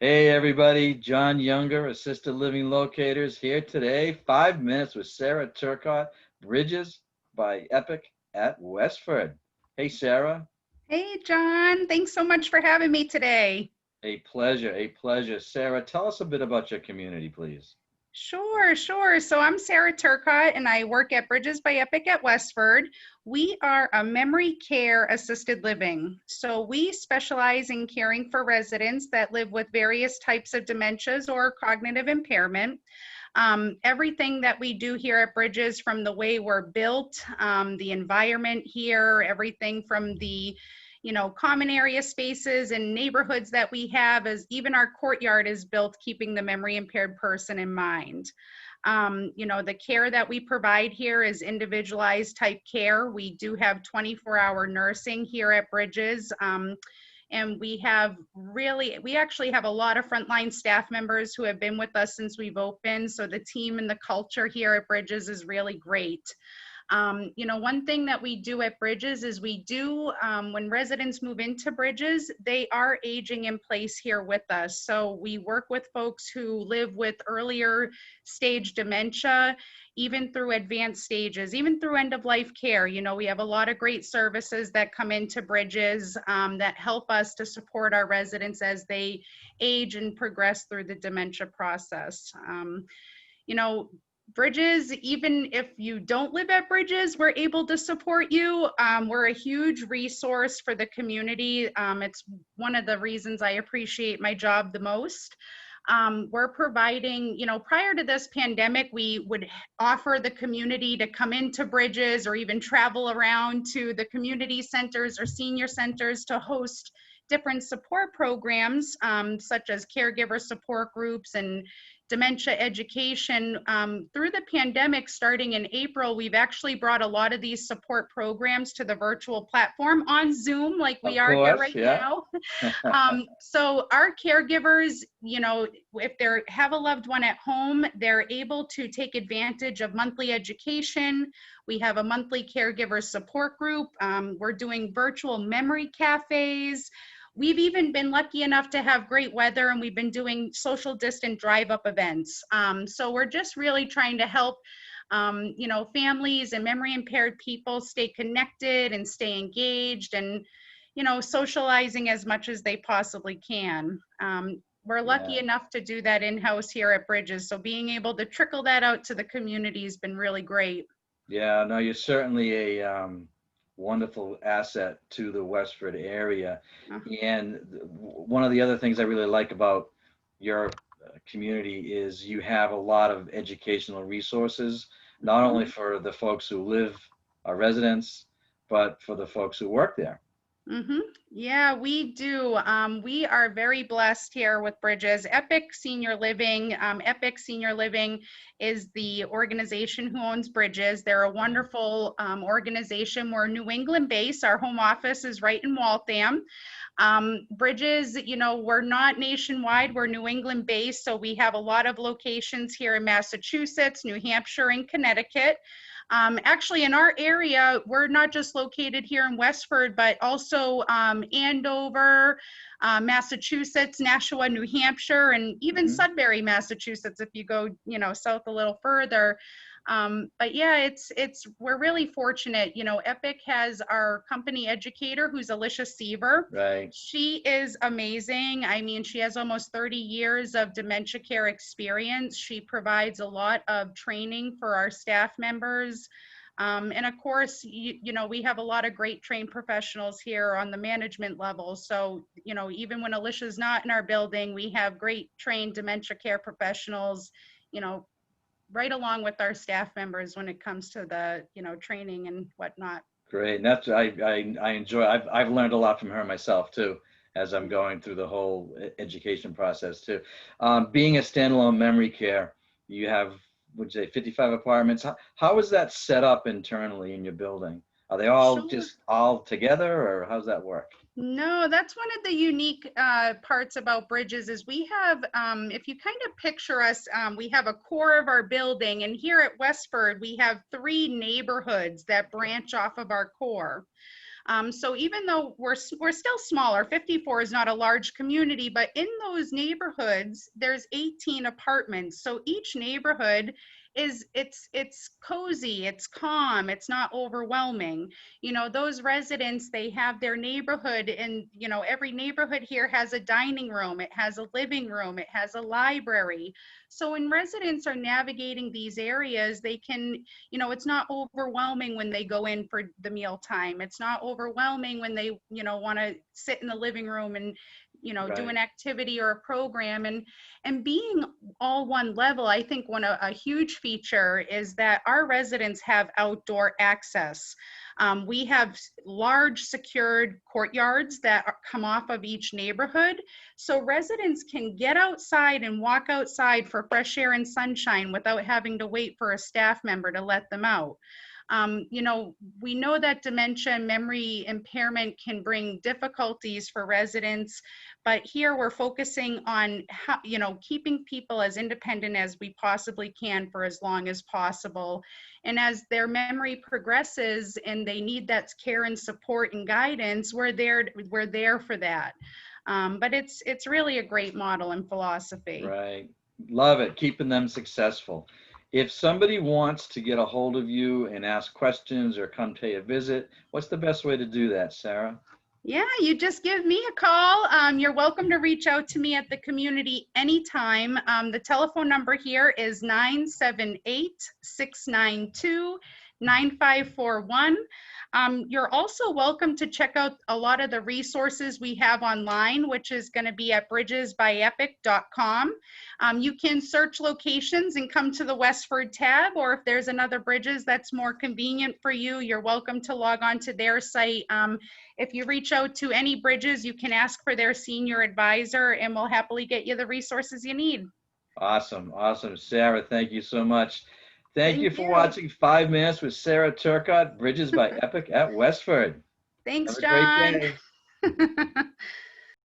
Hey everybody, John Younger, Assisted Living Locators here today. 5 minutes with Sarah Turcotte, Bridges by Epoch at Westford. Hey Sarah, Hey, John. Thanks so much for having me today. a pleasure, a pleasure. Sarah, tell us a bit about your community, please. Sure. So I'm Sarah Turcotte and I work at Bridges by Epic at Westford. We are a memory care assisted living. So we specialize in caring for residents that live with various types of dementias or cognitive impairment. Everything that we do here at Bridges, from the way we're built, the environment here, everything from the common area spaces and neighborhoods that we have, as even our courtyard is built keeping the memory impaired person in mind. The care that we provide here is individualized type care. We do have 24-hour nursing here at Bridges. And we actually have a lot of frontline staff members who have been with us since we've opened. So the team and the culture here at Bridges is really great. One thing that we do at Bridges is when residents move into Bridges, they are aging in place here with us. So we work with folks who live with earlier stage dementia, even through advanced stages, even through end of life care. We have a lot of great services that come into Bridges that help us to support our residents as they age and progress through the dementia process. You know, Bridges, even if you don't live at Bridges, we're able to support you. We're a huge resource for the community. It's one of the reasons I appreciate my job the most. We're providing, prior to this pandemic, we would offer the community to come into Bridges or even travel around to the community centers or senior centers to host different support programs, such as caregiver support groups and dementia education. Through the pandemic, starting in April, we've actually brought a lot of these support programs to the virtual platform on Zoom, like we Of are here course, right yeah. now. So our caregivers, if they have a loved one at home, they're able to take advantage of monthly education. We have a monthly caregiver support group. We're doing virtual memory cafes. We've even been lucky enough to have great weather, and we've been doing social distant drive-up events. So we're just really trying to help families and memory impaired people stay connected and stay engaged and, socializing as much as they possibly can. We're lucky Yeah. enough to do that in-house here at Bridges. So being able to trickle that out to the community has been really great. Yeah, no, you're certainly a wonderful asset to the Westford area. Uh, And one of the other things I really like about your community is you have a lot of educational resources, not only mhm. for the folks who live, residents, but for the folks who work there. Mm-hmm. Yeah, we do. We are very blessed here with Bridges. Epic Senior Living. Epic Senior Living is the organization who owns Bridges. They're a wonderful organization. We're New England based. Our home office is right in Waltham. Bridges, we're not nationwide. We're New England based. So we have a lot of locations here in Massachusetts, New Hampshire, and Connecticut. Actually, in our area, we're not just located here in Westford, but also Andover, Massachusetts, Nashua, New Hampshire, and even Hmm. Sudbury, Massachusetts, if you go, south a little further. But yeah, we're really fortunate. Epic has our company educator, who's Alicia Seaver. Right. She is amazing. I mean, she has almost 30 years of dementia care experience. She provides a lot of training for our staff members. And of course, we have a lot of great trained professionals here on the management level. So, even when Alicia's not in our building, we have great trained dementia care professionals, you know, right along with our staff members when it comes to the, training and whatnot. Great. And that's I enjoy. I've learned a lot from her myself too, as I'm going through the whole education process too. Being a standalone memory care, you have, would you say, 55 apartments. How is that set up internally in your building? Are they all Sure. just all together, or how's that work? No, that's one of the unique parts about Bridges is we have, if you kind of picture us, we have a core of our building, and here at Westford, we have three neighborhoods that branch off of our core. So even though we're still smaller, 54 is not a large community, but in those neighborhoods, there's 18 apartments. So each neighborhood is it's cozy, it's calm, it's not overwhelming. You know, those residents, they have their neighborhood, and you know, every neighborhood here has a dining room, it has a living room, it has a library. So when residents are navigating these areas, they can, you know, it's not overwhelming when they go in for the meal time. It's not overwhelming when they, you know, want to sit in the living room and, you know, do Right. an activity or a program. And being all one level, I think a huge feature is that our residents have outdoor access. We have large secured courtyards that come off of each neighborhood. So residents can get outside and walk outside for fresh air and sunshine without having to wait for a staff member to let them out. You know, we know that dementia and memory impairment can bring difficulties for residents, but here we're focusing on how, you know, keeping people as independent as we possibly can for as long as possible. And as their memory progresses and they need that care and support and guidance, we're there for that. But it's really a great model and philosophy. Right. Love it. Keeping them successful. If somebody wants to get a hold of you and ask questions or come pay a visit, what's the best way to do that, Sarah? Yeah, you just give me a call. You're welcome to reach out to me at the community anytime. The telephone number here is 978-692-9541. You're also welcome to check out a lot of the resources we have online, which is going to be at bridgesbyepoch.com. You can search locations and come to the Westford tab, or if there's another Bridges that's more convenient for you, you're welcome to log on to their site. If you reach out to any Bridges, you can ask for their senior advisor and we'll happily get you the resources you need. Awesome. Awesome. Sarah, thank you so much. Thank you Thank for you. watching 5 Minutes with Sarah Turcotte, Bridges by Epoch at Westford. Thanks, Have a great John. day.